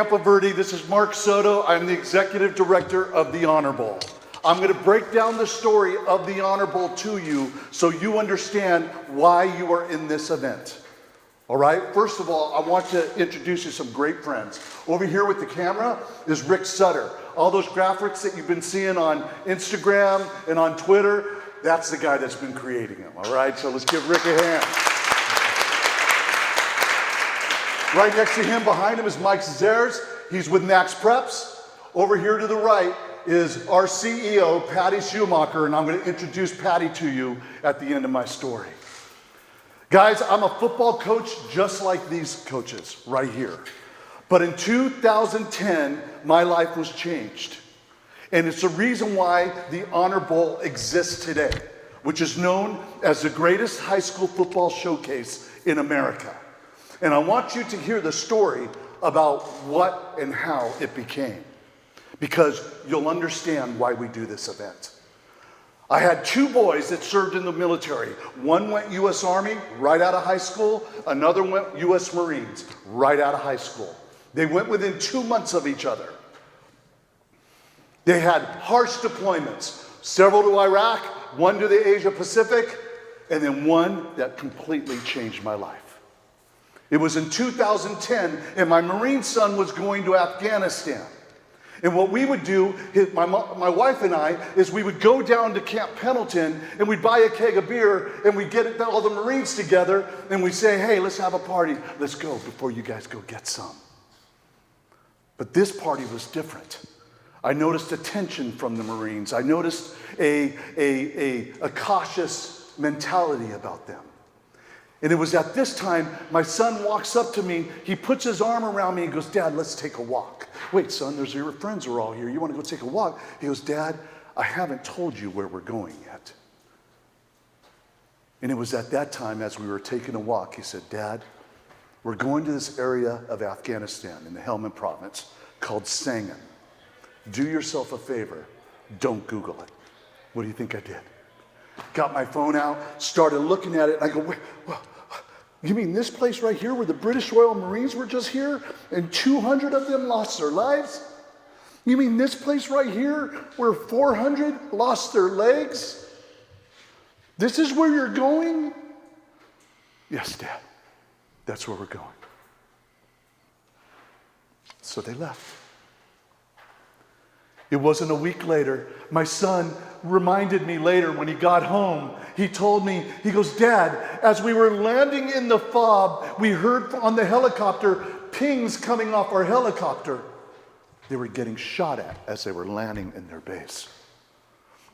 Campo Verde, this is Mark Soto. I'm the Executive Director of the Honor Bowl. I'm going to break down the story of the Honor Bowl to you so you understand why you are in this event. All right, first of all, I want to introduce you some great friends. Over here with the camera is Rick Sutter. All those graphics that you've been seeing on Instagram and on Twitter, that's the guy that's been creating them. All right, so let's give Rick a hand. Right next to him, behind him, is Mike Zares. He's with Max Preps. Over here to the right is our CEO, Patty Schumacher, and I'm going to introduce Patty to you at the end of my story. Guys, I'm a football coach just like these coaches right here. But in 2010, my life was changed. And it's the reason why the Honor Bowl exists today, which is known as the greatest high school football showcase in America. And I want you to hear the story about what and how it became, because you'll understand why we do this event. I had two boys that served in the military. One went U.S. Army right out of high school. Another went U.S. Marines right out of high school. They went within 2 months of each other. They had harsh deployments, several to Iraq, one to the Asia Pacific, and then one that completely changed my life. It was in 2010, and my Marine son was going to Afghanistan. And what we would do, my wife and I, is we would go down to Camp Pendleton, and we'd buy a keg of beer, and we'd get all the Marines together, and we'd say, hey, let's have a party. Let's go before you guys go get some. But this party was different. I noticed a tension from the Marines. I noticed a cautious mentality about them. And it was at this time, my son walks up to me, he puts his arm around me and goes, Dad, let's take a walk. Wait, son, your friends are all here. You want to go take a walk? He goes, Dad, I haven't told you where we're going yet. And it was at that time, as we were taking a walk, he said, Dad, we're going to this area of Afghanistan in the Helmand province called Sangin. Do yourself a favor, don't Google it. What do you think I did? Got my phone out, started looking at it, and I go, wait, you mean this place right here where the British Royal Marines were just here and 200 of them lost their lives? You mean this place right here where 400 lost their legs? This is where you're going? Yes, Dad, that's where we're going. So they left. It wasn't a week later. My son reminded me later when he got home. He told me, he goes, Dad, as we were landing in the FOB, we heard on the helicopter pings coming off our helicopter. They were getting shot at as they were landing in their base.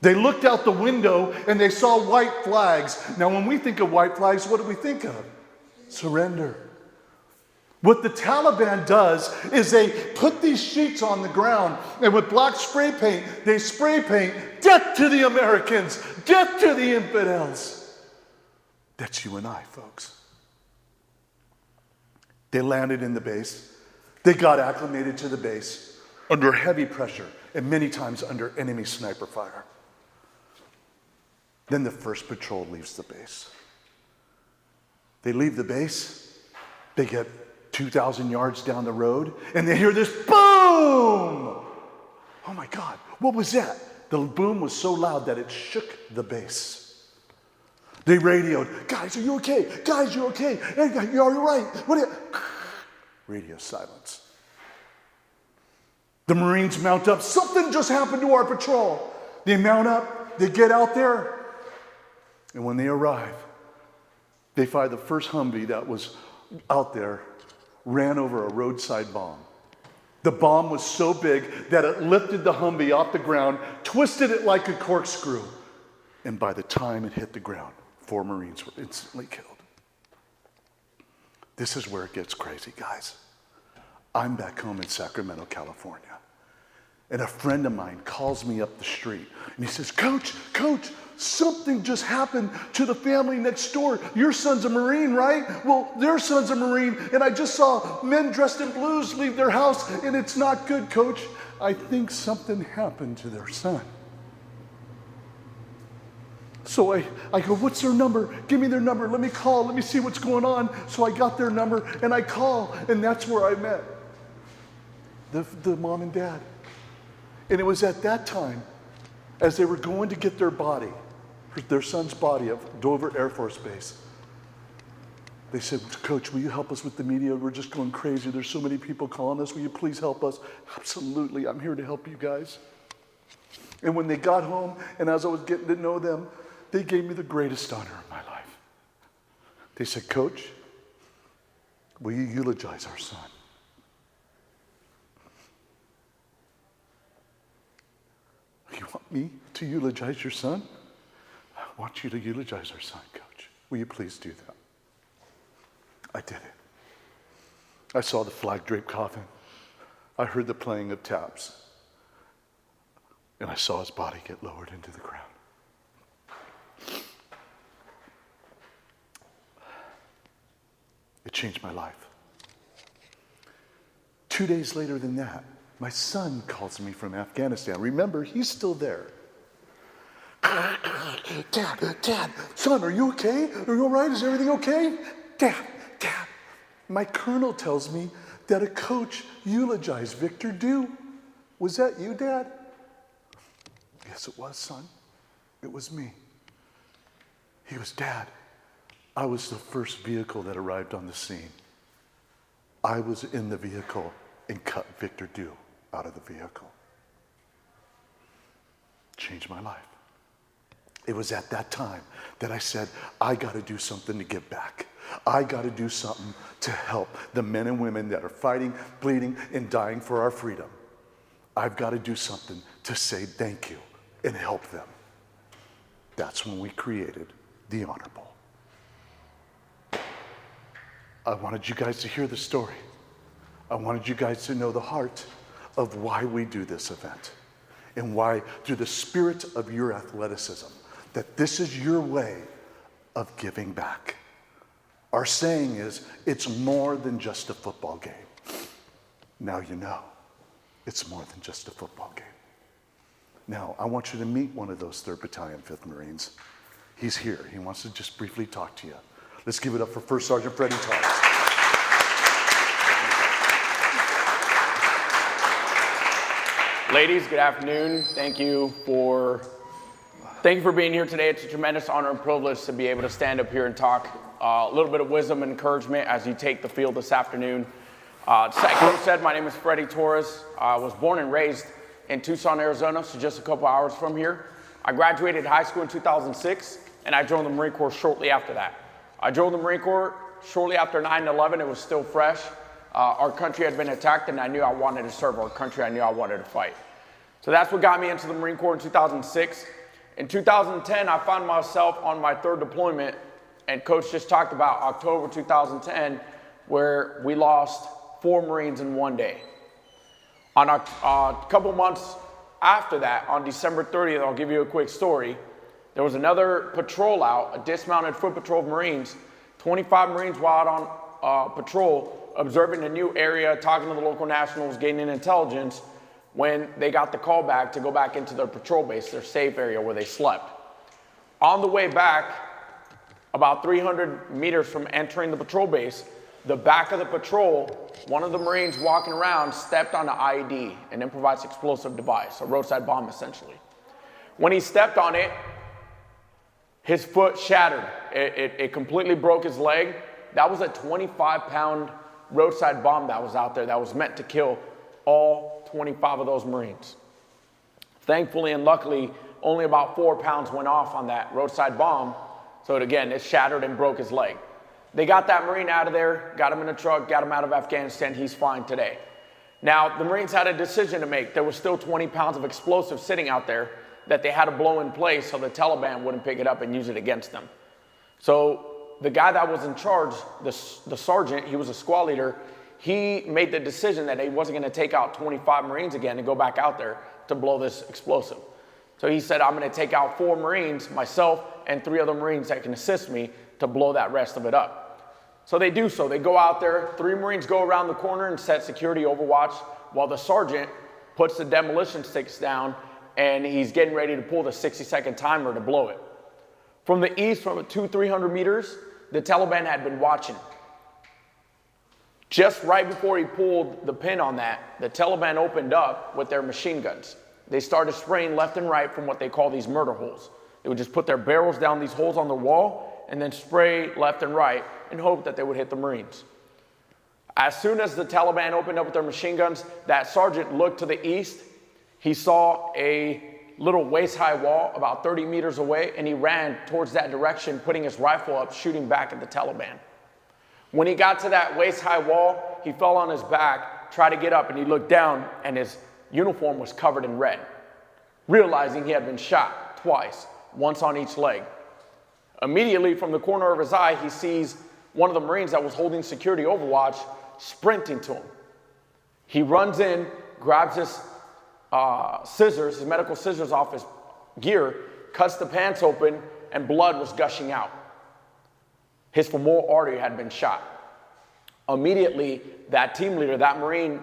They looked out the window and they saw white flags. Now, when we think of white flags, what do we think of? Surrender. What the Taliban does is they put these sheets on the ground, and with black spray paint, they spray paint, death to the Americans, death to the infidels. That's you and I, folks. They landed in the base. They got acclimated to the base under heavy pressure and many times under enemy sniper fire. Then the first patrol leaves the base. They leave the base. They get 2,000 yards down the road, and they hear this boom! Oh my God, what was that? The boom was so loud that it shook the base. They radioed, guys, are you okay? Guys, you okay? Hey, you're all right? Radio silence. The Marines mount up. Something just happened to our patrol. They mount up, they get out there, and when they arrive, they find the first Humvee that was out there ran over a roadside bomb. The bomb was so big that it lifted the Humvee off the ground, twisted it like a corkscrew, and by the time it hit the ground, 4 Marines were instantly killed. This is where it gets crazy, guys. I'm back home in Sacramento, California, and a friend of mine calls me up the street, and he says, Coach, something just happened to the family next door. Your son's a Marine, right? Well, their son's a Marine, and I just saw men dressed in blues leave their house, and it's not good, Coach. I think something happened to their son. So I go, what's their number? Give me their number. Let me call. Let me see what's going on. So I got their number, and I call, and that's where I met the mom and dad. And it was at that time, as they were going to get their son's body at Dover Air Force Base, they said, Coach, will you help us with the media? We're just going crazy. There's so many people calling us. Will you please help us? Absolutely, I'm here to help you guys. And when they got home, and as I was getting to know them, they gave me the greatest honor of my life. They said, Coach, will you eulogize our son? You want me to eulogize your son? I want you to eulogize our son, Coach. Will you please do that? I did it. I saw the flag-draped coffin. I heard the playing of taps. And I saw his body get lowered into the ground. It changed my life. 2 days later than that, my son calls me from Afghanistan. Remember, he's still there. Dad, son, are you okay? Are you all right? Is everything okay? Dad. My colonel tells me that a coach eulogized Victor Dew. Was that you, Dad? Yes, it was, son. It was me. He goes, Dad, I was the first vehicle that arrived on the scene. I was in the vehicle and cut Victor Dew out of the vehicle. Changed my life. It was at that time that I said, I got to do something to give back. I got to do something to help the men and women that are fighting, bleeding, and dying for our freedom. I've got to do something to say thank you and help them. That's when we created the Honor Bowl. I wanted you guys to hear the story. I wanted you guys to know the heart of why we do this event and why, through the spirit of your athleticism, that this is your way of giving back. Our saying is, it's more than just a football game. Now you know, it's more than just a football game. Now, I want you to meet one of those 3rd Battalion, 5th Marines. He's here. He wants to just briefly talk to you. Let's give it up for First Sergeant Freddie Torres. Ladies, good afternoon. Thank you for being here today. It's a tremendous honor and privilege to be able to stand up here and talk a little bit of wisdom and encouragement as you take the field this afternoon. Like Coach said, my name is Freddie Torres. I was born and raised in Tucson, Arizona, so just a couple hours from here. I graduated high school in 2006, and I joined the Marine Corps shortly after that. I joined the Marine Corps shortly after 9/11. It was still fresh. Our country had been attacked, and I knew I wanted to serve our country. I knew I wanted to fight. So that's what got me into the Marine Corps in 2006. In 2010, I found myself on my 3rd deployment, and Coach just talked about October 2010, where we lost 4 Marines in one day. On a couple months after that, on December 30th, I'll give you a quick story. There was another patrol out, a dismounted foot patrol of Marines. 25 Marines were out on patrol, observing a new area, talking to the local nationals, gaining intelligence, when they got the call back to go back into their patrol base, their safe area where they slept. On the way back, about 300 meters from entering the patrol base, the back of the patrol, one of the Marines walking around stepped on an IED, an improvised explosive device, a roadside bomb essentially. When he stepped on it, his foot shattered. It completely broke his leg. That was a 25-pound roadside bomb that was out there that was meant to kill all 25 of those Marines. Thankfully and luckily, only about 4 pounds went off on that roadside bomb. So it shattered and broke his leg. They got that Marine out of there, got him in a truck, got him out of Afghanistan. He's fine today. Now, the Marines had a decision to make. There was still 20 pounds of explosive sitting out there that they had to blow in place so the Taliban wouldn't pick it up and use it against them. So the guy that was in charge, the sergeant, he was a squad leader, he made the decision that he wasn't going to take out 25 Marines again and go back out there to blow this explosive. So he said, I'm going to take out 4 Marines, myself, and 3 other Marines that can assist me to blow that rest of it up. So they do so. They go out there. 3 Marines go around the corner and set security overwatch while the sergeant puts the demolition sticks down and he's getting ready to pull the 60-second timer to blow it. From the east, from 200-300 meters, the Taliban had been watching. Just right before he pulled the pin on that, the Taliban opened up with their machine guns. They started spraying left and right from what they call these murder holes. They would just put their barrels down these holes on the wall and then spray left and right and hope that they would hit the Marines. As soon as the Taliban opened up with their machine guns, that sergeant looked to the east. He saw a little waist-high wall about 30 meters away, and he ran towards that direction, putting his rifle up, shooting back at the Taliban. When he got to that waist-high wall, he fell on his back, tried to get up, and he looked down, and his uniform was covered in red, realizing he had been shot twice, once on each leg. Immediately, from the corner of his eye, he sees one of the Marines that was holding security overwatch sprinting to him. He runs in, grabs his scissors, his medical scissors off his gear, cuts the pants open, and blood was gushing out. His femoral artery had been shot. Immediately, that team leader, that Marine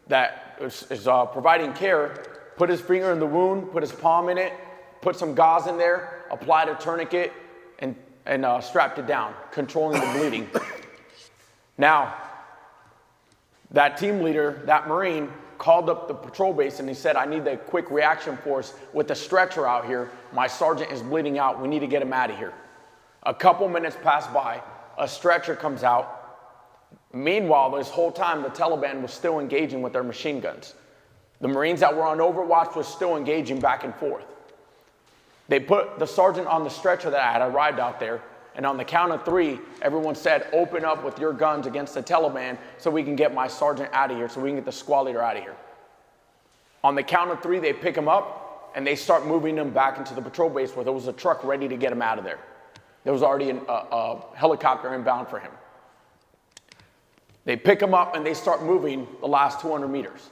that is providing care, put his finger in the wound, put his palm in it, put some gauze in there, applied a tourniquet, and strapped it down, controlling the bleeding. Now, that team leader, that Marine, called up the patrol base and he said, I need the quick reaction force with the stretcher out here. My sergeant is bleeding out. We need to get him out of here. A couple minutes pass by. A stretcher comes out. Meanwhile, this whole time, the Taliban was still engaging with their machine guns. The Marines that were on overwatch were still engaging back and forth. They put the sergeant on the stretcher that had arrived out there, and on the count of 3, everyone said, open up with your guns against the Taliban so we can get my sergeant out of here, so we can get the squad leader out of here. On the count of 3, they pick him up, and they start moving him back into the patrol base where there was a truck ready to get him out of there. There was already a helicopter inbound for him. They pick him up, and they start moving the last 200 meters.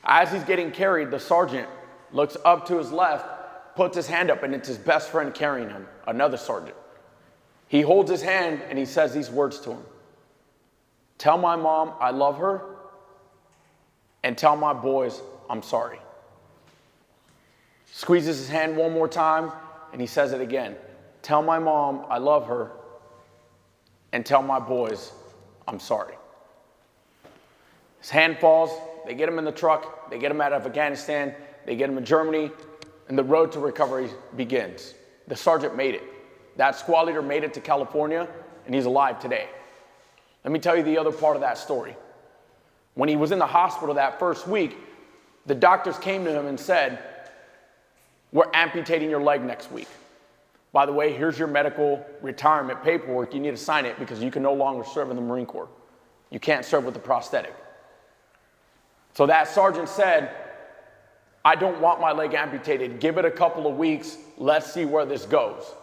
As he's getting carried, the sergeant looks up to his left, puts his hand up, and it's his best friend carrying him, another sergeant. He holds his hand and he says these words to him. Tell my mom I love her, and tell my boys I'm sorry. Squeezes his hand one more time and he says it again. Tell my mom I love her, and tell my boys I'm sorry. His hand falls, they get him in the truck, they get him out of Afghanistan, they get him in Germany, and the road to recovery begins. The sergeant made it. That squad leader made it to California, and he's alive today. Let me tell you the other part of that story. When he was in the hospital that first week, the doctors came to him and said, we're amputating your leg next week. By the way, here's your medical retirement paperwork. You need to sign it because you can no longer serve in the Marine Corps. You can't serve with a prosthetic. So that sergeant said, I don't want my leg amputated. Give it a couple of weeks. Let's see where this goes.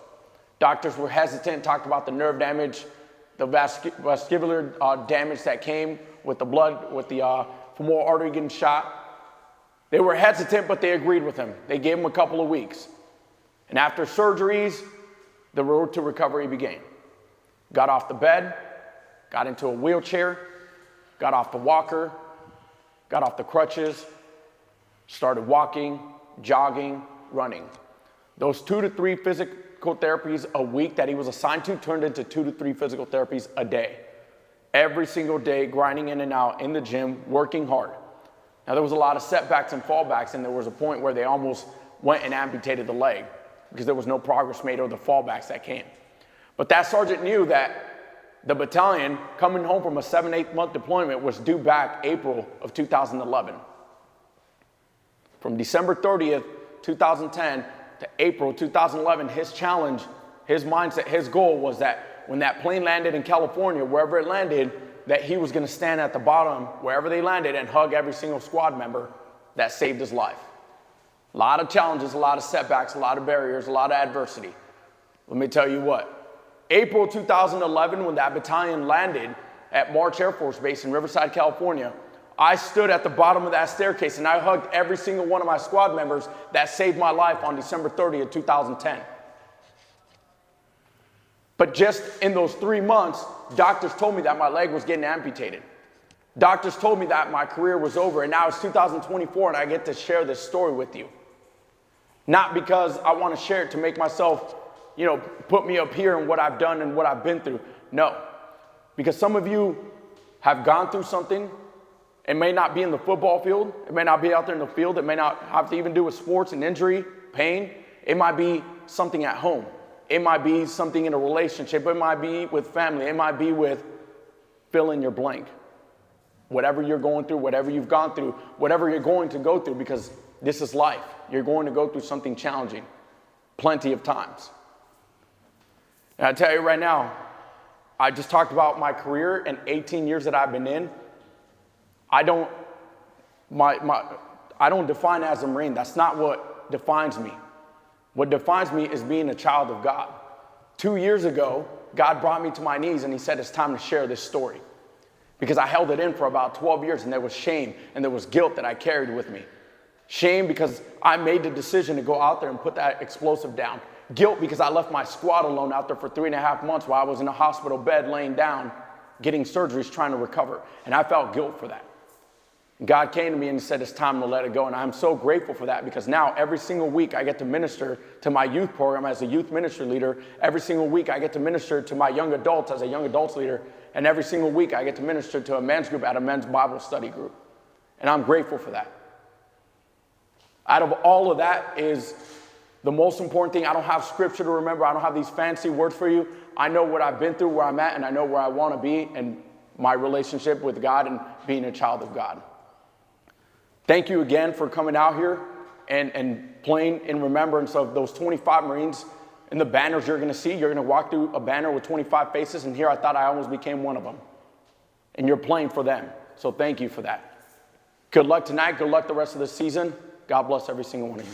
Doctors were hesitant, talked about the nerve damage, the vascular damage that came with the blood, with the femoral artery getting shot. They were hesitant, but they agreed with him. They gave him a couple of weeks. And after surgeries, the road to recovery began. Got off the bed, got into a wheelchair, got off the walker, got off the crutches, started walking, jogging, running. Those 2 to 3 physical therapies a week that he was assigned to turned into 2 to 3 physical therapies a day. Every single day, grinding in and out in the gym, working hard. Now, there was a lot of setbacks and fallbacks, and there was a point where they almost went and amputated the leg because there was no progress made over the fallbacks that came. But that sergeant knew that the battalion, coming home from a 7-8 month deployment, was due back April of 2011. From December 30th, 2010 to April 2011, his challenge, his mindset, his goal was that when that plane landed in California, wherever it landed, that he was going to stand at the bottom, wherever they landed, and hug every single squad member that saved his life. A lot of challenges, a lot of setbacks, a lot of barriers, a lot of adversity. Let me tell you what. April 2011, when that battalion landed at March Air Force Base in Riverside, California, I stood at the bottom of that staircase and I hugged every single one of my squad members that saved my life on December 30th, 2010. But just in those 3 months, doctors told me that my leg was getting amputated. Doctors told me that my career was over, and now it's 2024 and I get to share this story with you. Not because I want to share it to make myself, put me up here and what I've done and what I've been through. No, because some of you have gone through something. It may not be in the football field. It may not be out there in the field. It may not have to even do with sports and injury, pain. It might be something at home. It might be something in a relationship. It might be with family. It might be with fill in your blank. Whatever you're going through, whatever you've gone through, whatever you're going to go through, because this is life. You're going to go through something challenging plenty of times. And I tell you right now, I just talked about my career and 18 years that I've been in. I don't define as a Marine. That's not what defines me. What defines me is being a child of God. 2 years ago, God brought me to my knees and he said, it's time to share this story. Because I held it in for about 12 years and there was shame and there was guilt that I carried with me. Shame because I made the decision to go out there and put that explosive down. Guilt because I left my squad alone out there for 3.5 months while I was in a hospital bed laying down, getting surgeries, trying to recover. And I felt guilt for that. God came to me and said, it's time to let it go. And I'm so grateful for that because now every single week I get to minister to my youth program as a youth ministry leader. Every single week I get to minister to my young adults as a young adults leader. And every single week I get to minister to a men's group at a men's Bible study group. And I'm grateful for that. Out of all of that is the most important thing. I don't have scripture to remember. I don't have these fancy words for you. I know what I've been through, where I'm at, and I know where I want to be and my relationship with God and being a child of God. Thank you again for coming out here and playing in remembrance of those 25 Marines. And the banners you're going to see, you're going to walk through a banner with 25 faces, and here I thought I almost became one of them. And you're playing for them. So thank you for that. Good luck tonight. Good luck the rest of the season. God bless every single one of you.